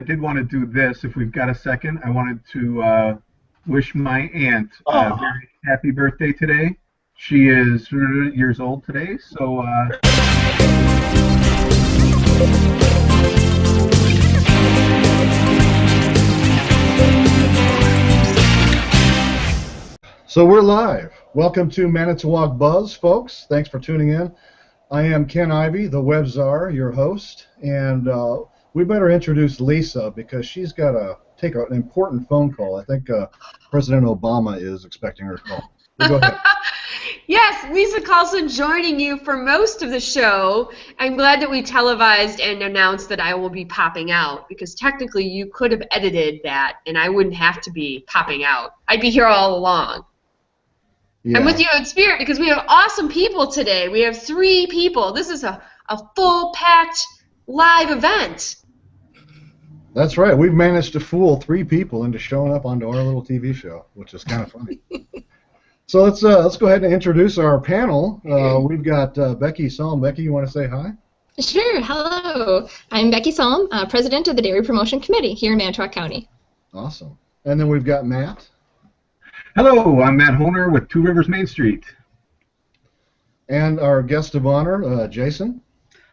did want to do this. If we've got a second, I wanted to wish my aunt a very happy birthday today. She is years old today, so. So we're live. Welcome to Manitowoc Buzz, folks. Thanks for tuning in. I am Ken Ivey, the web czar, your host, and we better introduce Lisa because she's got to take an important phone call. I think President Obama is expecting her call. Go ahead. Yes, Lisa Carlson joining you for most of the show. I'm glad that we televised and announced that I will be popping out because technically you could have edited that and I wouldn't have to be popping out. I'd be here all along. Yeah. I'm with you in spirit because we have awesome people today. We have 3 people. This is a full-packed live event. That's right. We've managed to fool 3 people into showing up onto our little TV show, which is kind of funny. So let's go ahead and introduce our panel. We've got Becky Salm. Becky, you want to say hi? Sure. Hello. I'm Becky Salm, President of the Dairy Promotion Committee here in Manitowoc County. Awesome. And then we've got Matt. Hello, I'm Matt Honer with Two Rivers Main Street. And our guest of honor, Jason.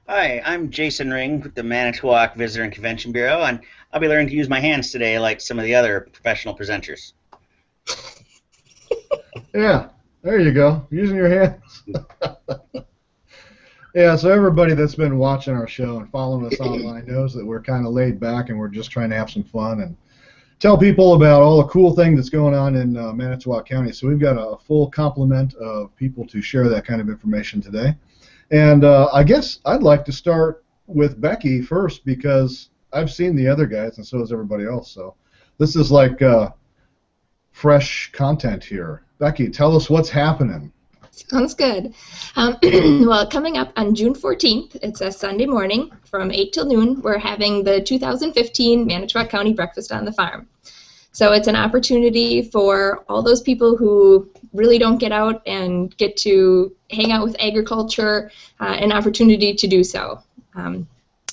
Hi, I'm Jason Ring with the Manitowoc Visitor and Convention Bureau, and I'll be learning to use my hands today like some of the other professional presenters. Yeah, there you go, using your hands. Yeah, so everybody that's been watching our show and following us online knows that we're kind of laid back and we're just trying to have some fun and tell people about all the cool thing that's going on in Manitowoc County. So we've got a full complement of people to share that kind of information today. And I guess I'd like to start with Becky first because I've seen the other guys and so has everybody else. So this is like fresh content here. Becky, tell us what's happening. Sounds good. Well, coming up on June 14th, it's a Sunday morning from 8 till noon, we're having the 2015 Manitowoc County Breakfast on the Farm. So it's an opportunity for all those people who really don't get out and get to hang out with agriculture, an opportunity to do so.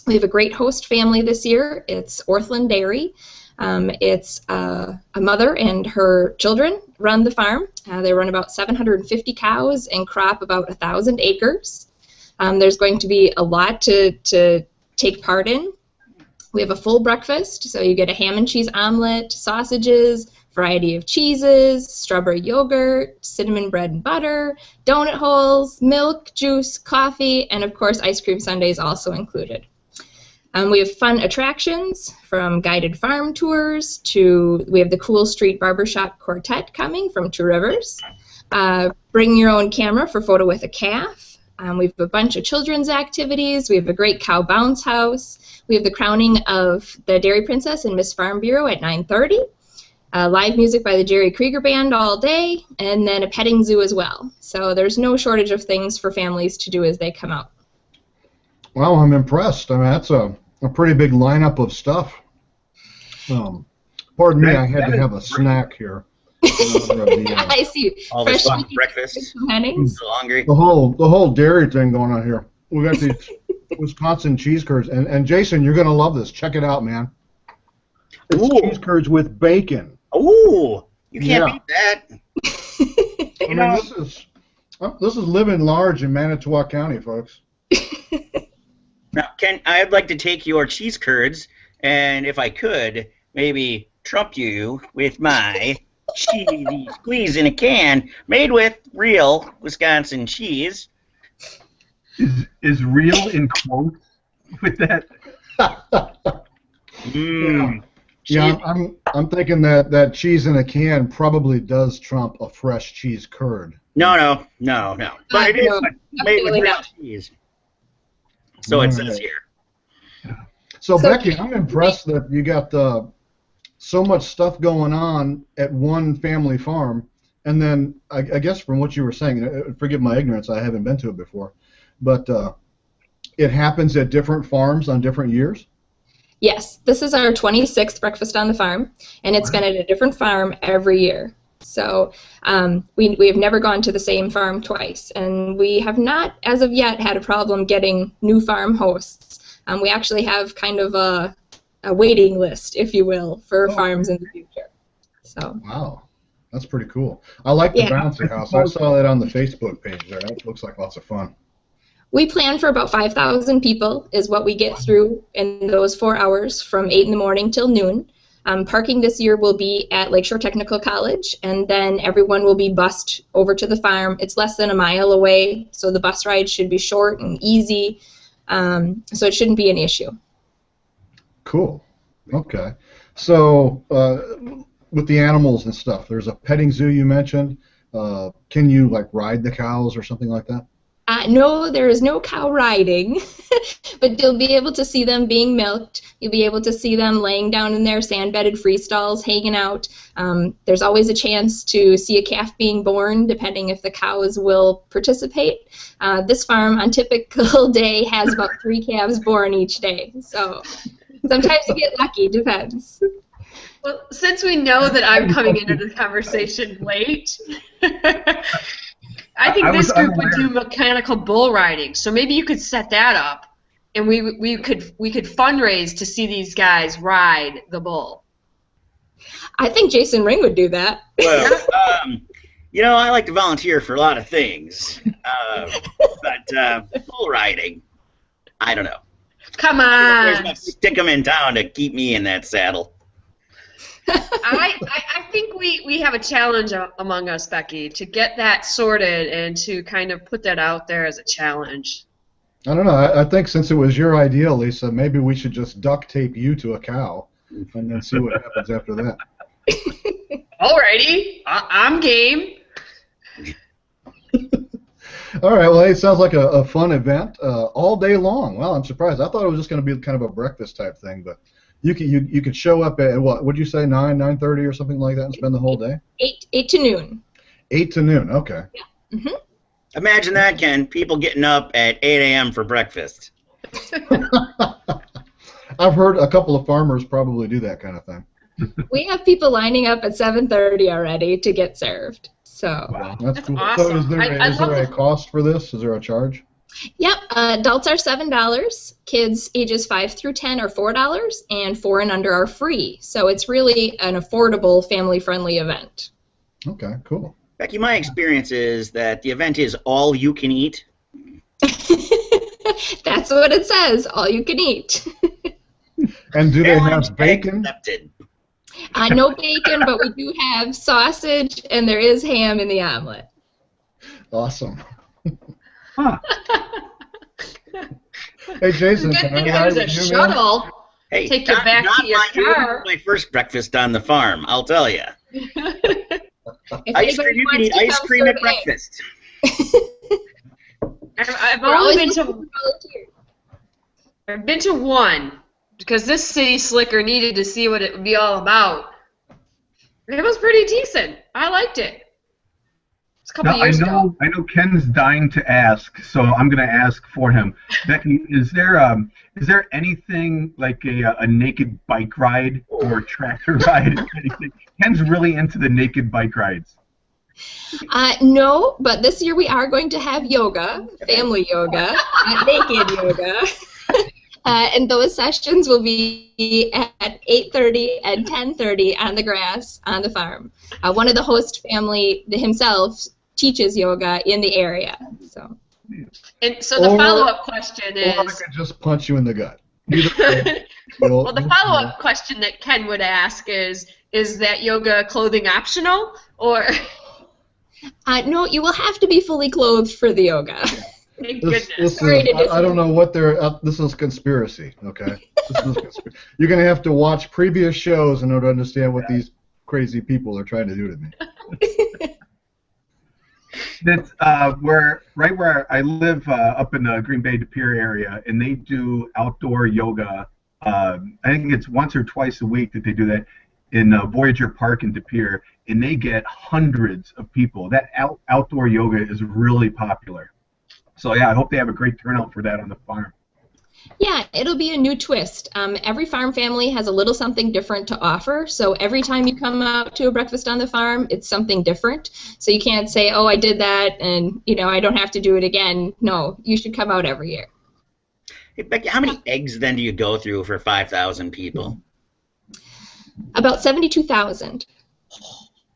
We have a great host family this year. It's Orthland Dairy. It's a mother and her children run the farm. They run about 750 cows and crop about 1,000 acres. There's going to be a lot to take part in. We have a full breakfast, so you get a ham and cheese omelet, sausages, variety of cheeses, strawberry yogurt, cinnamon bread and butter, donut holes, milk, juice, coffee, and of course ice cream sundaes also included. We have fun attractions from guided farm tours to we have the Cool Street Barbershop Quartet coming from Two Rivers. Bring your own camera for photo with a calf. We have a bunch of children's activities. We have a great cow bounce house. We have the crowning of the Dairy Princess and Miss Farm Bureau at 9:30. Live music by the Jerry Krieger Band all day, and then a petting zoo as well. So there's no shortage of things for families to do as they come out. Well, I'm impressed. I mean, that's a pretty big lineup of stuff. Pardon me, I had to have a snack here. I see. All this fun breakfast. So hungry. The whole dairy thing going on here. We got these Wisconsin cheese curds, and Jason, you're gonna love this. Check it out, man. It's cheese curds with bacon. Ooh, you can't beat that. I mean, this is living large in Manitowoc County, folks. Now, Ken, I'd like to take your cheese curds, and if I could, maybe trump you with my cheesy squeeze in a can made with real Wisconsin cheese. Is real in quotes with that? Yeah, I'm thinking that cheese in a can probably does trump a fresh cheese curd. No. But it is made with real cheese. So it says here. So Becky, I'm impressed that you got so much stuff going on at one family farm, and then I guess from what you were saying, forgive my ignorance, I haven't been to it before, but it happens at different farms on different years? Yes, this is our 26th Breakfast on the Farm, and it's been at a different farm every year. So we have never gone to the same farm twice, and we have not, as of yet, had a problem getting new farm hosts. We actually have kind of a waiting list, if you will, for farms in the future. So. Wow. That's pretty cool. I like the bouncy house. I saw that on the Facebook page there. That looks like lots of fun. We plan for about 5,000 people is what we get through in those 4 hours from 8 in the morning till noon. Parking this year will be at Lakeshore Technical College, and then everyone will be bused over to the farm. It's less than a mile away, so the bus ride should be short and easy, so it shouldn't be an issue. Cool. Okay. So with the animals and stuff, there's a petting zoo you mentioned. Can you like ride the cows or something like that? No, there is no cow riding, but you'll be able to see them being milked. You'll be able to see them laying down in their sand-bedded free stalls, hanging out. There's always a chance to see a calf being born, depending if the cows will participate. This farm, on typical day, has about 3 calves born each day. So sometimes you get lucky, depends. Well, since we know that I'm coming into the conversation late, I think this group would do mechanical bull riding. So maybe you could set that up, and we could fundraise to see these guys ride the bull. I think Jason Ring would do that. Well, I like to volunteer for a lot of things, but bull riding, I don't know. Come on. There's no stick 'em in town to keep me in that saddle. I think we have a challenge among us, Becky, to get that sorted and to kind of put that out there as a challenge. I don't know. I think since it was your idea, Lisa, maybe we should just duct tape you to a cow and then see what happens after that. Alrighty, I'm game. All right. Well, it sounds like a fun event all day long. Well, I'm surprised. I thought it was just going to be kind of a breakfast type thing, but you could show up at what would you say 9:30 or something like that and spend the whole day? 8 to noon. 8 to noon. Okay. Yeah. Mm-hmm. Imagine that, Ken. People getting up at 8 a.m. for breakfast. I've heard a couple of farmers probably do that kind of thing. We have people lining up at 7:30 already to get served. So. Wow, that's cool. Awesome. So is there a cost for this? Is there a charge? Yep, adults are $7, kids ages 5 through 10 are $4, and 4 and under are free. So it's really an affordable, family-friendly event. Okay, cool. Becky, my experience is that the event is all you can eat. That's what it says, all you can eat. And do they have bacon? Accepted. No bacon, but we do have sausage, and there is ham in the omelet. Awesome. Huh. Hey, Jason, Good can thing I ride there's a with you, man? shuttle. Hey, Take you back not to your car. my first breakfast on the farm, I'll tell you. If You can eat anybody wants to ice come cream at serve breakfast. I've We're only always been looking to for volunteers. I've been to one because this city slicker needed to see what it would be all about. It was pretty decent. I liked it. It's a couple Now, years ago. I know Ken's dying to ask, so I'm going to ask for him. Becky, is there anything like a naked bike ride or tractor ride? Anything? Ken's really into the naked bike rides. No, but this year we are going to have yoga, family yoga, naked yoga. And those sessions will be at 8:30 and 10:30 on the grass on the farm. One of the host family himself teaches yoga in the area. So. And so the follow-up question Or I is. could just punch you in the gut. Well, the follow-up question that Ken would ask is that yoga clothing optional or? No, you will have to be fully clothed for the yoga. Thank This goodness. is, I don't know what they're. This is conspiracy. Okay. You're gonna have to watch previous shows in order to understand what these crazy people are trying to do to me. That's where I live up in the Green Bay De Pere area, and they do outdoor yoga. I think it's once or twice a week that they do that in Voyager Park in De Pere, and they get hundreds of people. That outdoor yoga is really popular. So yeah, I hope they have a great turnout for that on the farm. Yeah, it'll be a new twist. Every farm family has a little something different to offer, so every time you come out to a breakfast on the farm, it's something different. So you can't say, oh, I did that, and I don't have to do it again. No, you should come out every year. Hey, Becky, how many eggs then do you go through for 5,000 people? About 72,000.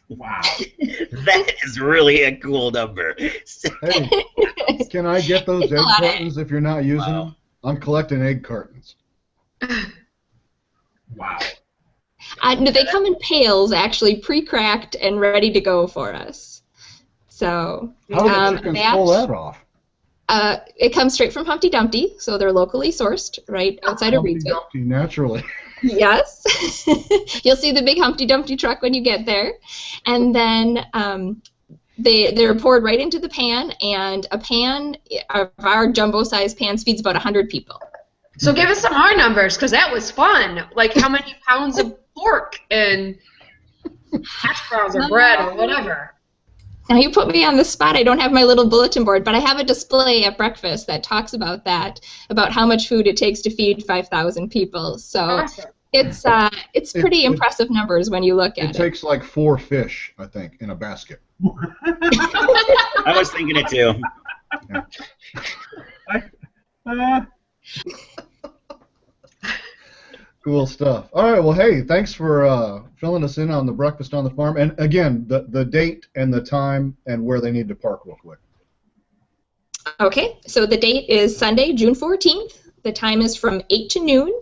Wow. That is really a cool number. Hey, can I get those egg cartons if you're not using them? I'm collecting egg cartons. Wow. No, they come in pails, actually pre-cracked and ready to go for us. So How do the chickens pull that off? it comes straight from Humpty Dumpty, so they're locally sourced, right outside of Humpty Reedsville. Dumpty, naturally. Yes. You'll see the big Humpty Dumpty truck when you get there. And then they're poured right into the pan, and a pan of our jumbo-sized pans feeds about 100 people. So give us some more numbers, because that was fun. Like how many pounds of pork and hash browns or bread or whatever. Now you put me on the spot. I don't have my little bulletin board, but I have a display at breakfast that talks about that, about how much food it takes to feed 5,000 people. So Awesome. it's pretty impressive numbers when you look at it. It takes like 4 fish, I think, in a basket. I was thinking it too. Cool stuff. All right, well, hey, thanks for filling us in on the breakfast on the farm. And again, the date and the time and where they need to park real quick. Okay, so the date is Sunday, June 14th. The time is from 8 to noon,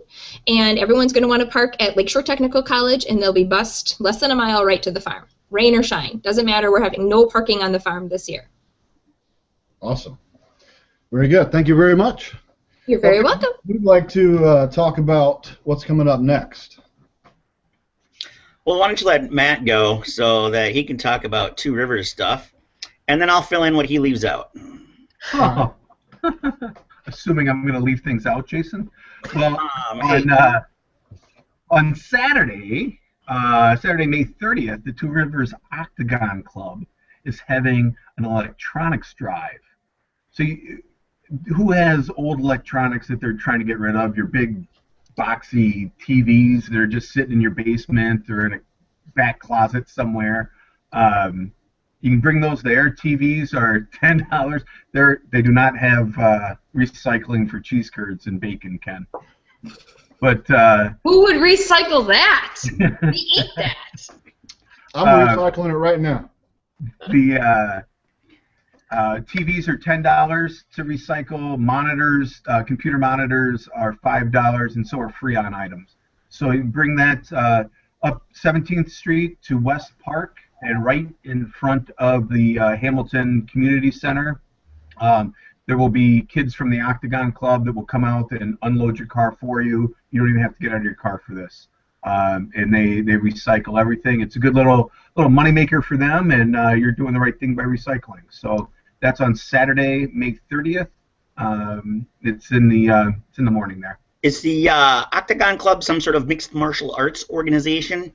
and everyone's going to want to park at Lakeshore Technical College, and they'll be bused less than a mile right to the farm. Rain or shine, doesn't matter. We're having no parking on the farm this year. Awesome. Very good. Thank you very much. You're very welcome. We'd like to talk about what's coming up next. Well, why don't you let Matt go so that he can talk about Two Rivers stuff, and then I'll fill in what he leaves out. Oh. Assuming I'm going to leave things out, Jason. Well, on Saturday, Saturday, May 30th, the Two Rivers Octagon Club is having an electronics drive. So who has old electronics that they're trying to get rid of? Your big boxy TVs that are just sitting in your basement or in a back closet somewhere. You can bring those there. TVs are $10. They do not have recycling for cheese curds and bacon, Ken. But who would recycle that? We eat that. I'm recycling it right now. The TVs are $10 to recycle. Monitors, computer monitors are $5, and so are Freon items. So you bring that up 17th Street to West Park, and right in front of the Hamilton Community Center. There will be kids from the Octagon Club that will come out and unload your car for you. You don't even have to get out of your car for this. And they recycle everything. It's a good little moneymaker for them, and you're doing the right thing by recycling. So that's on Saturday, May 30th. It's in the morning there. Is the Octagon Club some sort of mixed martial arts organization?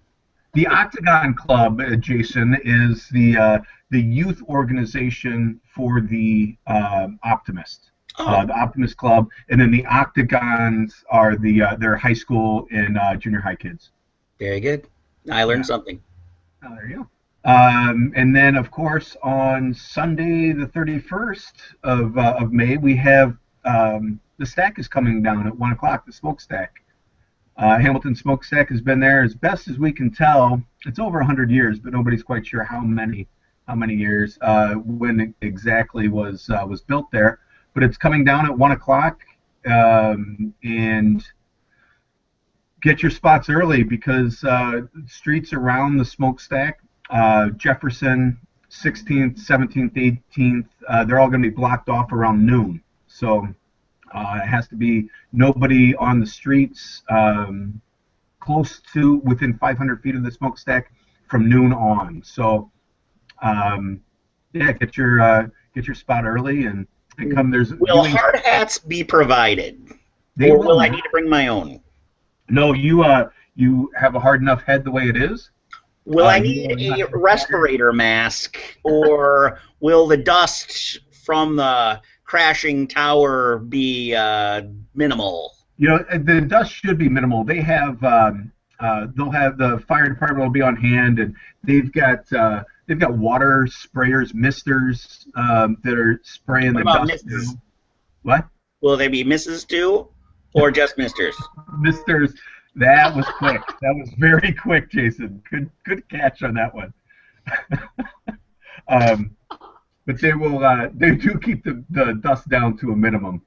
The Octagon Club, Jason, is the youth organization for the Optimist. The Optimist Club, and then the Octagons are their high school and junior high kids. Very good. I learned something. Oh, there you go. And then, of course, on Sunday, the 31st of May, we have the stack is coming down at 1 o'clock. The smokestack. Hamilton Smokestack has been there, as best as we can tell. It's over 100 years, but nobody's quite sure how many years, when it exactly was built there. But it's coming down at 1 o'clock, and get your spots early because streets around the smokestack, Jefferson, 16th, 17th, 18th, they're all going to be blocked off around noon. So it has to be nobody on the streets close to within 500 feet of the smokestack from noon on. So yeah, get your spot early and come. Will hard hats be provided, or will I need to bring my own? No, you have a hard enough head the way it is. Will I need a respirator mask, or will the dust from the crashing tower be minimal? You know, the dust should be minimal. They have they'll have the fire department will be on hand, and they've got water sprayers, misters that are spraying the dust. Misses? What? Will there be misses too? Or just Misters? Misters. That was quick. That was very quick, Jason. Good catch on that one. But they do keep the dust down to a minimum.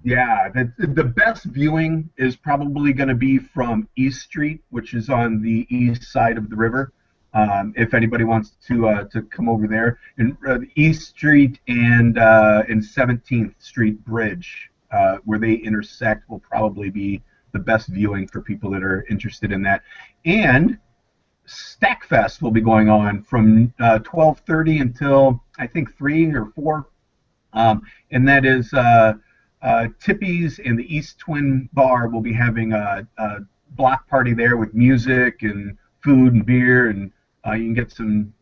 Yeah, the best viewing is probably going to be from East Street, which is on the east side of the river. If anybody wants to come over there, and East Street and 17th Street Bridge, where they intersect, will probably be the best viewing for people that are interested in that. And Stackfest will be going on from 12:30 until I think 3 or 4, and that is Tippy's and the East Twin Bar will be having a block party there with music and food and beer, and you can get some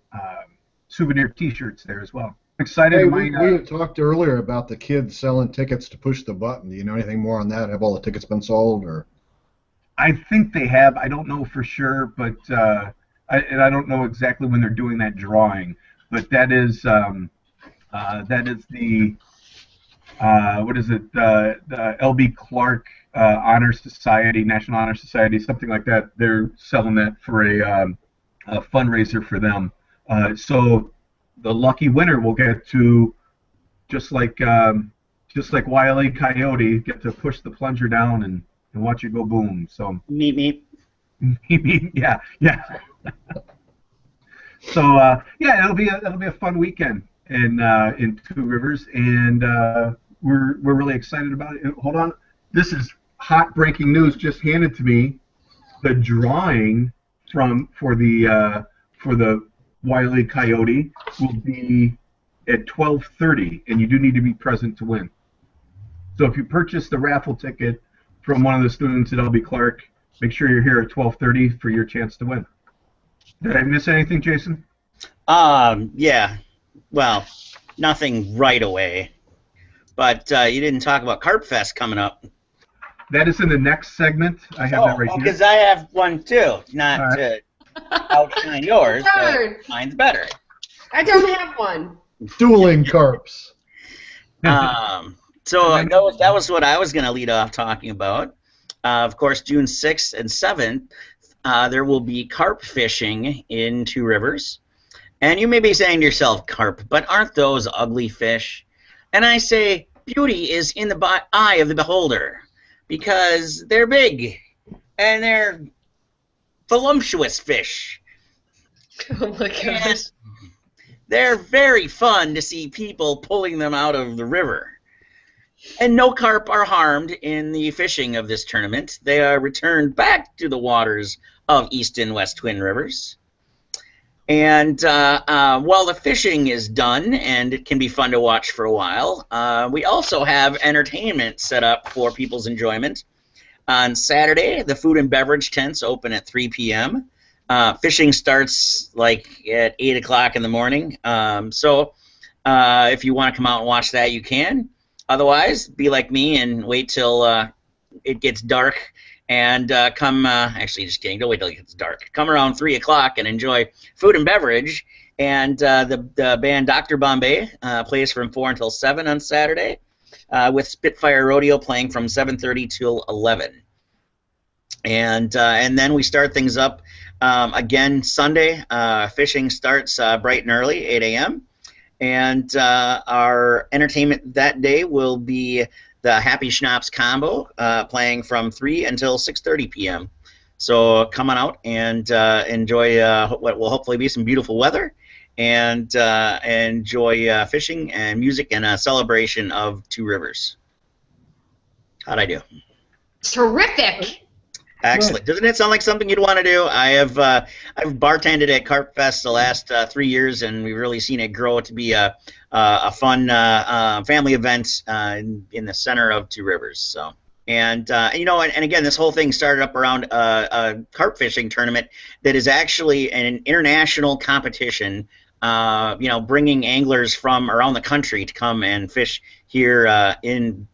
souvenir T-shirts there as well. Excited. Hey, we had talked earlier about the kids selling tickets to push the button. Do you know anything more on that? Have all the tickets been sold, or? I think they have. I don't know for sure, but I don't know exactly when they're doing that drawing. But that is the what is it? The L.B. Clark Honor Society, National Honor Society, something like that. They're selling that for a fundraiser for them. So the lucky winner will get to, just like Wile E. Coyote, get to push the plunger down and watch it go boom. So Meep. yeah. So yeah, it'll be a fun weekend in Two Rivers, and we're really excited about it. Hold on, this is hot breaking news just handed to me. The drawing for the Wile E. Coyote will be at 12:30, and you do need to be present to win. So if you purchase the raffle ticket from one of the students at L.B. Clark, make sure you're here at 12:30 for your chance to win. Did I miss anything, Jason? Yeah. Well, nothing right away. But you didn't talk about Carp Fest coming up. That is in the next segment. I have that right here. Because I have one too. Not to outshine yours, but mine's better. I don't have one. Dueling carps. So that was what I was going to lead off talking about. Of course, June 6th and 7th, there will be carp fishing in Two Rivers. And you may be saying to yourself, carp, but aren't those ugly fish? And I say, beauty is in the eye of the beholder, because they're big, and they're voluptuous fish. Oh my gosh. They're very fun to see people pulling them out of the river. And no carp are harmed in the fishing of this tournament. They are returned back to the waters of East and West Twin Rivers. And while the fishing is done, and it can be fun to watch for a while, we also have entertainment set up for people's enjoyment. On Saturday, the food and beverage tents open at 3 p.m. Fishing starts like at 8 o'clock in the morning. So if you want to come out and watch that, you can. Otherwise, be like me and wait till it gets dark and come, actually just kidding, don't wait till it gets dark. Come around 3 o'clock and enjoy food and beverage. And the band Dr. Bombay plays from 4 until 7 on Saturday, with Spitfire Rodeo playing from 7:30 till 11. And then we start things up again Sunday. Fishing starts bright and early, 8 a.m. And our entertainment that day will be the Happy Schnapps Combo, playing from 3 until 6:30 p.m. So come on out and enjoy what will hopefully be some beautiful weather, and enjoy fishing and music and a celebration of Two Rivers. How'd I do? Terrific. Excellent. Doesn't it sound like something you'd want to do? I've bartended at Carp Fest the last 3 years, and we've really seen it grow to be a fun family event in the center of Two Rivers. So, and again, this whole thing started up around a carp fishing tournament that is actually an international competition. Bringing anglers from around the country to come and fish here in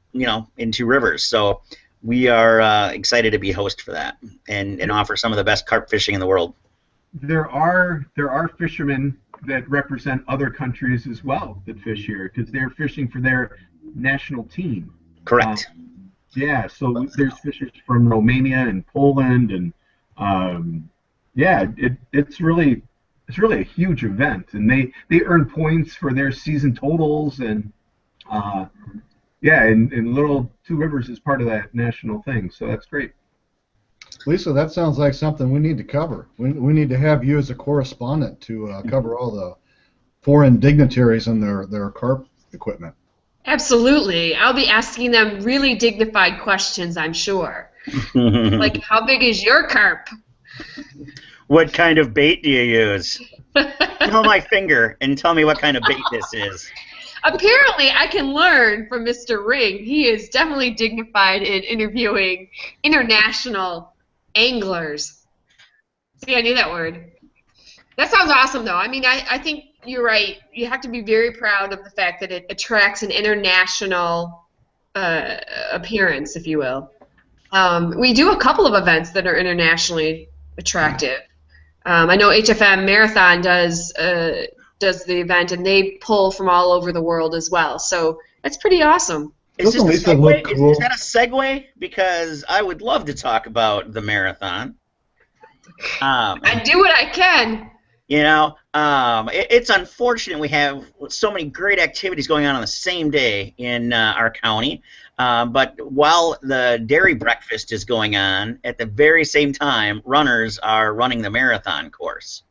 Two Rivers. So we are excited to be host for that and offer some of the best carp fishing in the world. There are fishermen that represent other countries as well that fish here, because they're fishing for their national team. Correct. Yeah, so there's fishers from Romania and Poland, and yeah, it's really a huge event, and they earn points for their season totals, and uh, yeah, and Little Two Rivers is part of that national thing, so that's great. Lisa, that sounds like something we need to cover. We need to have you as a correspondent to cover all the foreign dignitaries and their carp equipment. Absolutely. I'll be asking them really dignified questions, I'm sure. Like, how big is your carp? What kind of bait do you use? Hold my finger and tell me what kind of bait this is. Apparently, I can learn from Mr. Ring. He is definitely dignified in interviewing international anglers. See, I knew that word. That sounds awesome, though. I mean, I think you're right. You have to be very proud of the fact that it attracts an international appearance, if you will. We do a couple of events that are internationally attractive. I know HFM Marathon does the event, and they pull from all over the world as well. So that's pretty awesome. Is Doesn't this a Lisa look segue? cool? Is that a segue? Because I would love to talk about the marathon. I do what I can. You know, it's unfortunate we have so many great activities going on the same day in our county. But while the dairy breakfast is going on, at the very same time, runners are running the marathon course.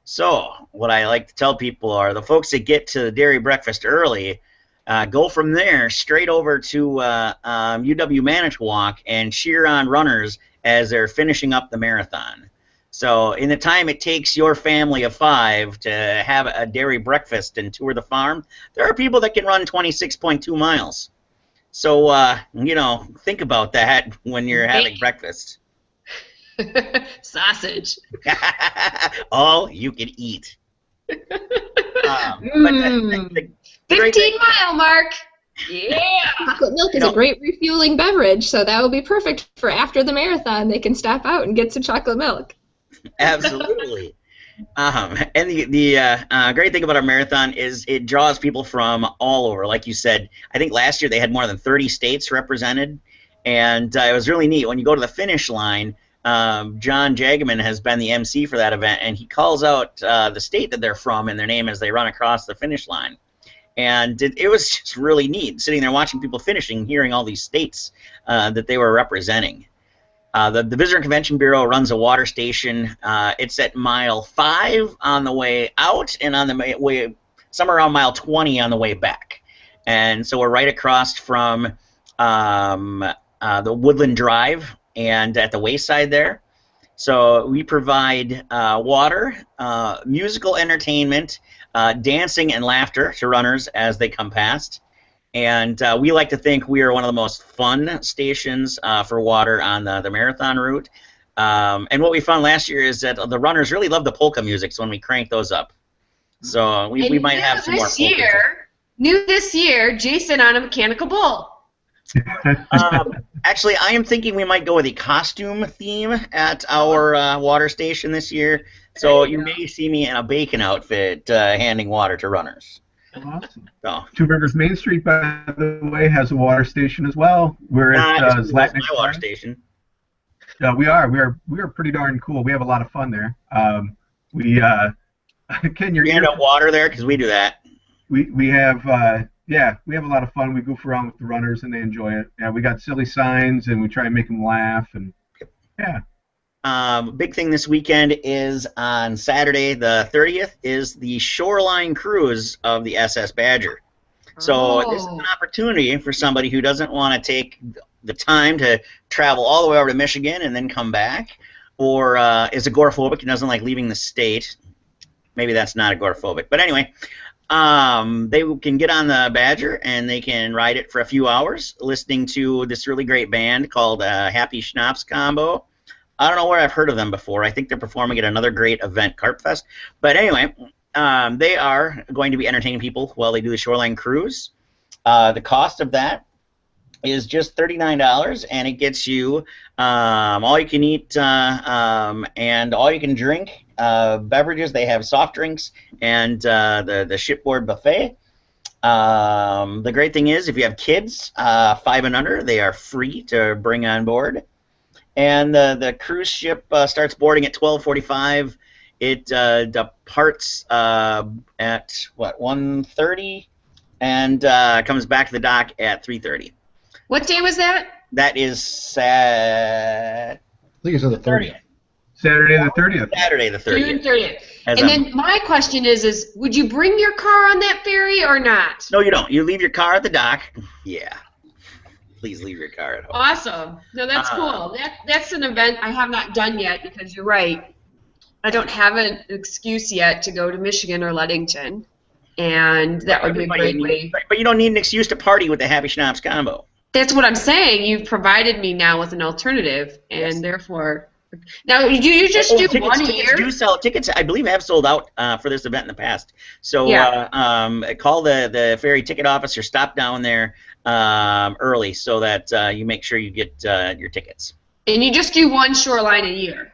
So what I like to tell people are the folks that get to the dairy breakfast early, go from there straight over to UW Manitowoc and cheer on runners as they're finishing up the marathon. So in the time it takes your family of 5 to have a dairy breakfast and tour the farm, there are people that can run 26.2 miles. So, you know, think about that when you're having breakfast. Sausage. All you can eat. But the 15-mile mark. Yeah. Chocolate milk is a great refueling beverage, so that will be perfect for after the marathon. They can stop out and get some chocolate milk. Absolutely. And the great thing about our marathon is it draws people from all over. Like you said, I think last year they had more than 30 states represented, and it was really neat. When you go to the finish line, John Jagaman has been the MC for that event, and he calls out the state that they're from and their name as they run across the finish line. And it was just really neat, sitting there watching people finishing, hearing all these states that they were representing. The Visitor and Convention Bureau runs a water station. It's at mile 5 on the way out, and on the way somewhere around mile 20 on the way back. And so we're right across from the Woodland Drive and at the wayside there. So we provide water, musical entertainment, dancing and laughter to runners as they come past. And we like to think we are one of the most fun stations for water on the marathon route. And what we found last year is that the runners really love the polka music, so when we crank those up. So we might have some more polka. New this year, Jason on a mechanical bull. Actually, I am thinking we might go with a costume theme at our water station this year. So you may see me in a bacon outfit handing water to runners. Awesome. So. Two Rivers Main Street, by the way, has a water station as well. We're at Zlatnik my water station. Yeah, we are. We are pretty darn cool. We have a lot of fun there. Ken, you end up water there because we do that. We have we have a lot of fun. We goof around with the runners and they enjoy it. Yeah, we got silly signs and we try and make them laugh and yeah. Big thing this weekend is on Saturday the 30th is the shoreline cruise of the SS Badger. So this is an opportunity for somebody who doesn't want to take the time to travel all the way over to Michigan and then come back, or is agoraphobic and doesn't like leaving the state. Maybe that's not agoraphobic. But anyway, they can get on the Badger and they can ride it for a few hours listening to this really great band called Happy Schnapps Combo. I don't know where I've heard of them before. I think they're performing at another great event, Carp Fest. But anyway, they are going to be entertaining people while they do the shoreline cruise. The cost of that is just $39, and it gets you all you can eat and all you can drink beverages. They have soft drinks and the shipboard buffet. The great thing is, if you have kids 5 and under, they are free to bring on board. And the cruise ship starts boarding at 12:45. It departs at what 1:30, and comes back to the dock at 3:30. What day was that? That is I think it's on the 30th. Saturday the 30th. Saturday the 30th. June 30th. As And I'm- then my question is would you bring your car on that ferry or not? No, you don't. You leave your car at the dock. Yeah. Please leave your car at home. Awesome. No, that's cool. That's an event I have not done yet because you're right. I don't have an excuse yet to go to Michigan or Ludington, and that would be a great way. But you don't need an excuse to party with the Happy Schnapps combo. That's what I'm saying. You've provided me now with an alternative, and therefore. Now, do you just do tickets, one a tickets year? do sell. Tickets, I believe, have sold out for this event in the past. So call the ferry ticket office or stop down there early so that you make sure you get your tickets. And you just do one shoreline a year.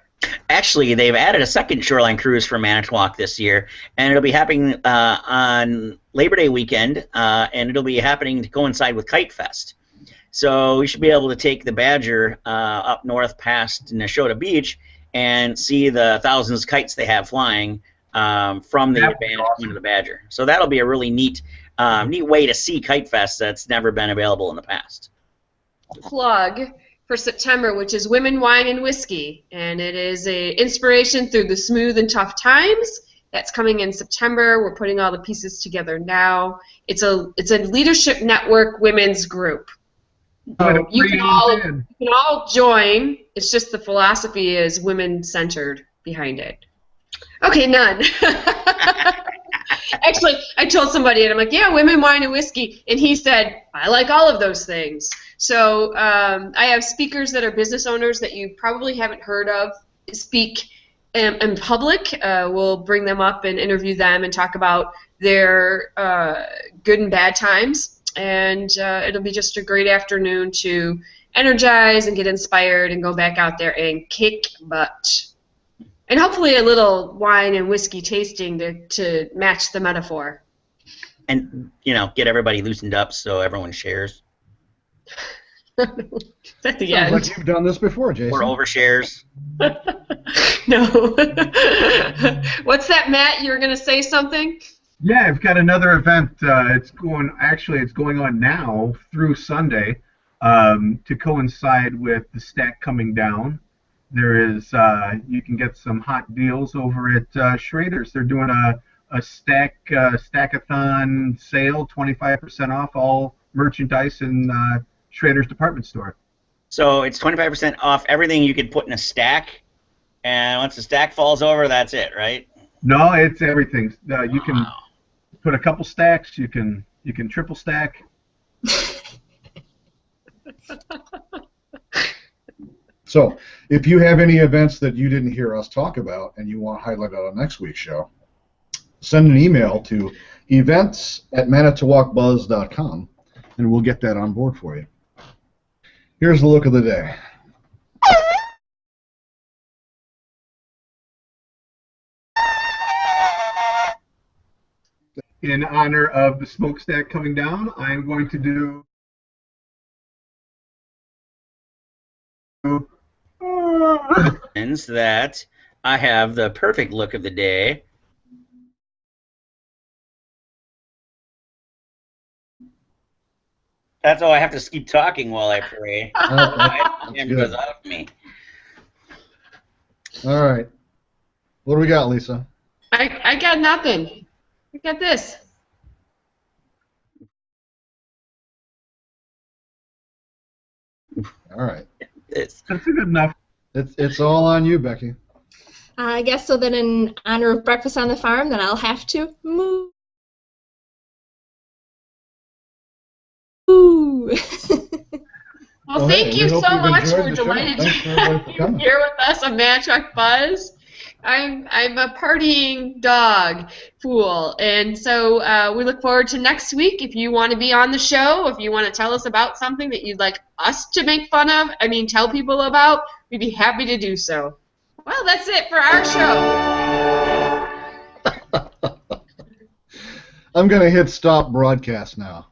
Actually, they've added a second shoreline cruise for Manitowoc this year, and it'll be happening on Labor Day weekend, and it'll be happening to coincide with Kite Fest. So we should be able to take the Badger up north past Neshota Beach and see the thousands of kites they have flying from the vantage point of the Badger. So that'll be a really neat way to see Kite Fest that's never been available in the past. Plug for September, which is Women, Wine, and Whiskey, and it is a inspiration through the smooth and tough times. That's coming in September. We're putting all the pieces together now. It's a leadership network women's group. So you can all join. It's just the philosophy is women-centered behind it. Okay, none. Actually, I told somebody, and I'm like, yeah, women, wine, and whiskey. And he said, I like all of those things. So I have speakers that are business owners that you probably haven't heard of speak in public. We'll bring them up and interview them and talk about their good and bad times. And it'll be just a great afternoon to energize and get inspired and go back out there and kick butt. And hopefully a little wine and whiskey tasting to match the metaphor. And, get everybody loosened up so everyone shares. At the Sounds end. like you've done this before, Jason. Or overshares. No. What's that, Matt? You were going to say something? Yeah, I've got another event. It's going on now through Sunday to coincide with the stack coming down. There is you can get some hot deals over at Schrader's. They're doing a stackathon sale, 25% off all merchandise in Schrader's department store. So it's 25% off everything you could put in a stack, and once the stack falls over, that's it, right? No, it's everything. You can put a couple stacks. You can triple stack. So, if you have any events that you didn't hear us talk about and you want highlighted on next week's show, send an email to events@manitowocbuzz.com and we'll get that on board for you. Here's the look of the day. In honor of the smokestack coming down, I'm going to do that I have the perfect look of the day. That's all I have to keep talking while I pray. That's Goes off me. All right. What do we got, Lisa? I got nothing. I got this. All right. It's that's good enough. It's all on you, Becky. I guess so. Then, in honor of Breakfast on the Farm, then I'll have to move. Ooh. Well, thank you so much. We're enjoyed the show. delighted Thanks to for everybody have for you coming. here with us on Manitowoc Buzz. I'm a partying dog fool, and so we look forward to next week. If you want to be on the show, if you want to tell us about something that you'd like us to make fun of, tell people about, we'd be happy to do so. Well, that's it for our show. I'm gonna hit stop broadcast now.